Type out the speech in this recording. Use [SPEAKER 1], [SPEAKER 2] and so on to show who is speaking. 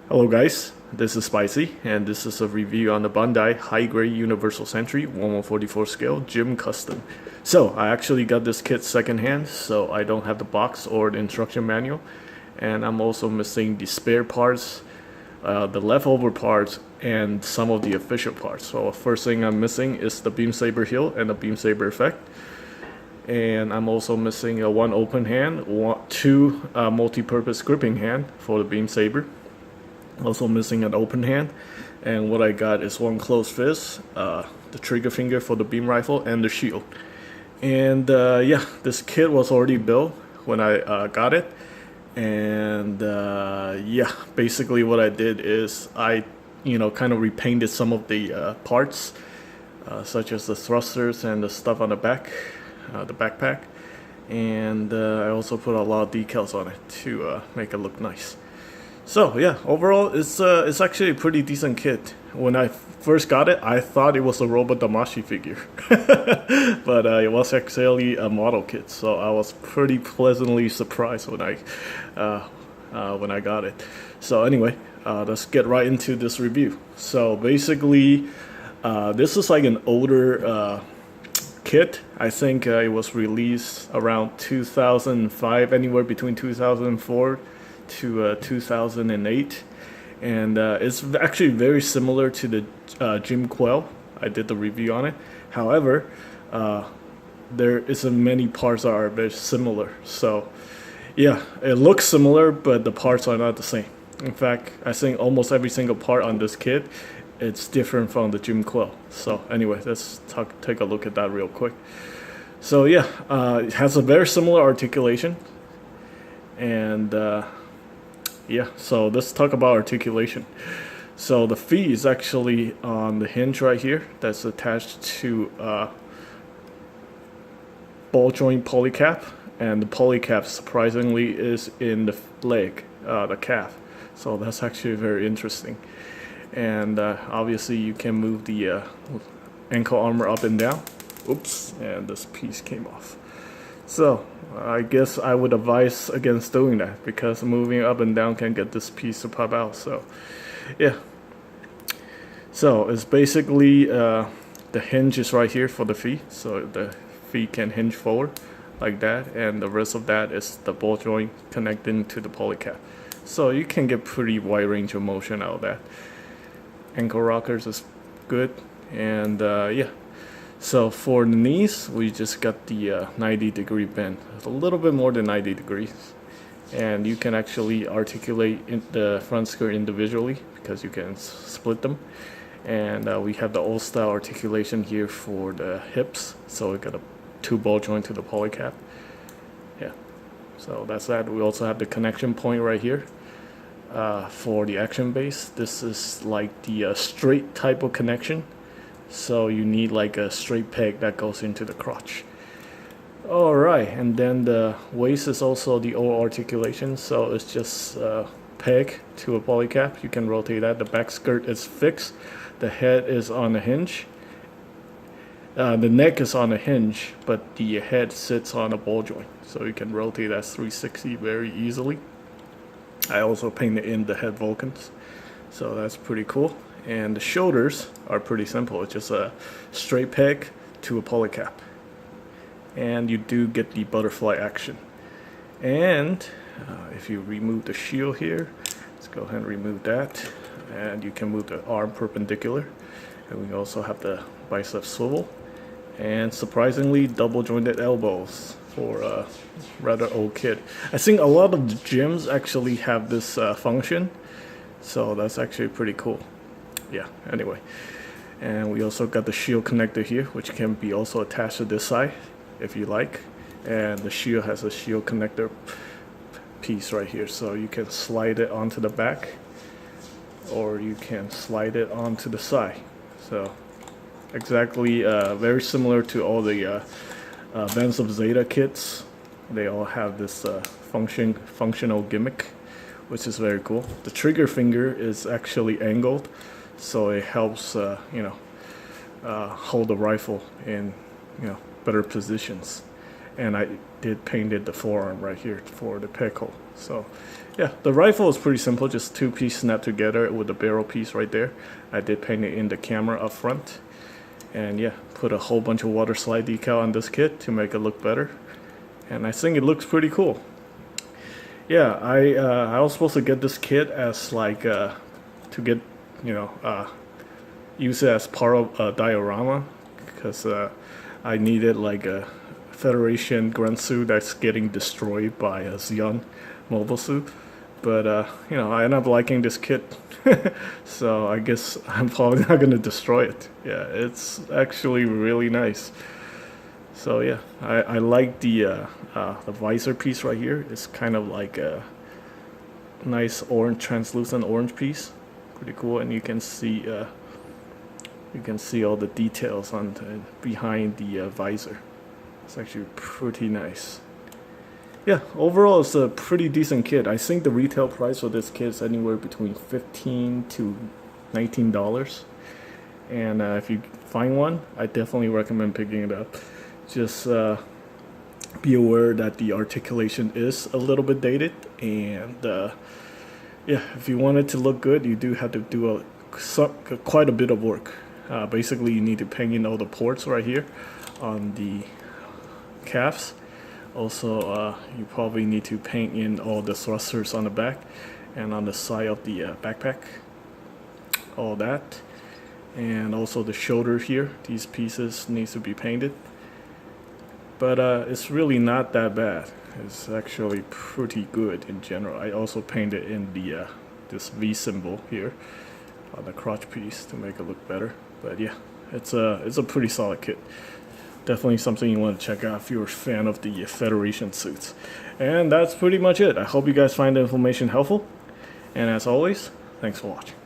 [SPEAKER 1] Hello guys, this is Spicy, and this is a review on the Bandai High Grade Universal Sentry 1144 scale Gym Custom. So I actually got this kit secondhand, so I don't have the box or the instruction manual, and I'm also missing the spare parts, the leftover parts, and some of the official parts. So first thing I'm missing is the beam saber heel and the beam saber effect. And I'm also missing one open hand, two multi-purpose gripping hand for the beam saber. Also missing an open hand, and what I got is one closed fist, the trigger finger for the beam rifle, and the shield. And yeah, this kit was already built when I got it, and yeah, basically what I did is I kind of repainted some of the parts, such as the thrusters and the stuff on the back, the backpack, and I also put a lot of decals on it to make it look nice. So yeah, overall it's actually a pretty decent kit. When I first got it, I thought it was a Robot Damashi figure, but it was actually a model kit. So I was pretty pleasantly surprised when I got it. So anyway, let's get right into this review. So basically, this is like an older kit. I think it was released around 2005, anywhere between 2004 to 2008, and it's actually very similar to the GM Quel. I did the review on it. However, there isn't many parts that are very similar. So yeah, it looks similar, but the parts are not the same. In fact, I think almost every single part on this kit, it's different from the GM Quel. So anyway, let's take a look at that real quick. So yeah, it has a very similar articulation, and yeah, so let's talk about articulation. So the feet is actually on the hinge right here that's attached to ball joint polycap, and the polycap surprisingly is in the leg, the calf. So that's actually very interesting. And obviously you can move the ankle armor up and down. Oops, and this piece came off. So I guess I would advise against doing that, because moving up and down can get this piece to pop out. So yeah, so it's basically the hinge is right here for the feet, so the feet can hinge forward like that, and the rest of that is the ball joint connecting to the polycap. So you can get pretty wide range of motion out of that. Ankle rockers is good, and yeah. So for the knees, we just got the 90-degree bend. It's a little bit more than 90 degrees. And you can actually articulate the front skirt individually, because you can split them. And we have the old style articulation here for the hips. So we got a two ball joint to the polycap. Yeah, so that's that. We also have the connection point right here for the action base. This is like the straight type of connection. So you need like a straight peg that goes into the crotch. Alright, and then the waist is also the old articulation, so it's just a peg to a polycap. You can rotate that. The back skirt is fixed. The head is on a hinge. The neck is on a hinge, but the head sits on a ball joint. So you can rotate that 360 very easily. I also painted in the head Vulcans, so that's pretty cool. And the shoulders are pretty simple. It's just a straight peg to a polycap. And you do get the butterfly action. And if you remove the shield here, let's go ahead and remove that. And you can move the arm perpendicular. And we also have the bicep swivel. And surprisingly, double jointed elbows for a rather old kit. I think a lot of the gyms actually have this function. So that's actually pretty cool. Yeah, anyway, and we also got the shield connector here, which can be also attached to this side if you like, and the shield has a shield connector piece right here, so you can slide it onto the back or you can slide it onto the side. So exactly very similar to all the Bands of Zeta kits. They all have this functional gimmick, which is very cool. The trigger finger is actually angled, so it helps hold the rifle in better positions. And I did painted the forearm right here for the peg hole. So yeah, the rifle is pretty simple, just two pieces snapped together with the barrel piece right there. I did paint it in the camera up front. And yeah, put a whole bunch of water slide decal on this kit to make it look better. And I think it looks pretty cool. Yeah, I was supposed to get this kit as like to get, you know, use it as part of a diorama, because I needed like a Federation grunt suit that's getting destroyed by a Xeon mobile suit. But you know, I end up liking this kit, so I guess I'm probably not gonna destroy it. Yeah, it's actually really nice. So yeah, I like the visor piece right here. It's kind of like a nice orange, translucent orange piece. Pretty cool, and you can see all the details on behind the visor. It's actually pretty nice. Yeah, overall it's a pretty decent kit. I think the retail price for this kit is anywhere between $15 to $19. And if you find one, I definitely recommend picking it up. Just be aware that the articulation is a little bit dated, and yeah, if you want it to look good, you do have to do quite a bit of work. Basically, you need to paint in all the ports right here on the calves. Also, you probably need to paint in all the thrusters on the back and on the side of the backpack, all that, and also the shoulder here. These pieces needs to be painted, but it's really not that bad. It's actually pretty good in general. I also painted in the this V symbol here on the crotch piece to make it look better. But yeah, it's a pretty solid kit. Definitely something you want to check out if you're a fan of the Federation suits. And that's pretty much it. I hope you guys find the information helpful. And as always, thanks for watching.